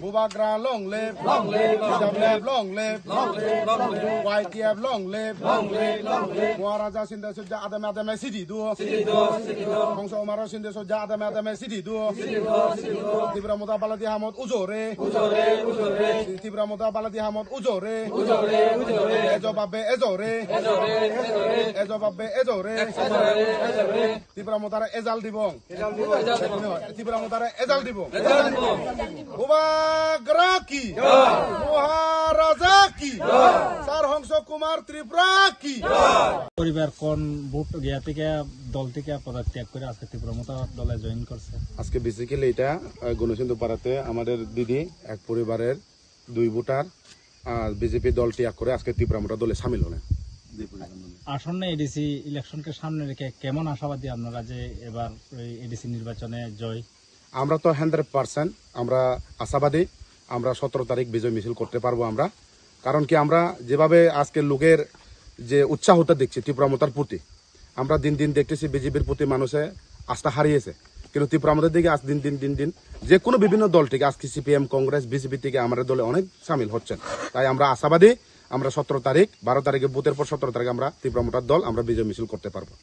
Bubagra long live, Jablev long live, YTF long live, Waraja Sinde Soja Adam City duo, Hongso Maro Sinde Soja Adam City duo, Tibra Muta Baladi Hamod Uzore, Tibra Muta Baladi Hamod Uzore, Ezobabe Ezore, Tibra Mutara Ezal Dibong, Tibra Mutara Ezal Dibong, Bubagra ki, মহারাজা কি, sir Hansa Kumar Tripura কি। পরিবার কোন vote গিয়া থেকে দল থেকে পদত্যাগ করে আজকে ত্রিপুরা দলে জয়েন করছে? আজকে বেসিক্যালি এটা গণসিন্ধু পাড়াতে আমাদের দিদি এক পরিবারের 2 ভোটার বিজেপি দল ত্যাগ করে আজকে ত্রিপুরা দলে সামিল হলেন। আসন্ন এডিসি ইলেকশনকে সামনে রেখে কেমন আশাবাদী আপনারা যে এবার এডিসি নির্বাচনে জয়? আমরা তো 100% আমরা আশাবাদী, আমরা 17 তারিখ বিজয় মিছিল করতে পারবো আমরা। কারণ কি আমরা যেভাবে আজকে লোকের যে উৎসাহটা দেখছি ত্রিপুরামতার প্রতি, আমরা দিন দিন দেখতেছি বিজেপির প্রতি মানুষে আস্থা হারিয়েছে, কিন্তু ত্রিপুরামতার দিকে আজ দিন দিন যে কোনো বিভিন্ন দল থেকে আজকে সিপিএম কংগ্রেস বিজেপি থেকে আমাদের দলে অনেক সামিল হচ্ছেন। তাই আমরা আশাবাদী আমরা 17 তারিখ 12 তারিখে বুথের পর 17 তারিখ আমরা ত্রিপুরামতার দল আমরা বিজয় মিছিল করতে পারবো।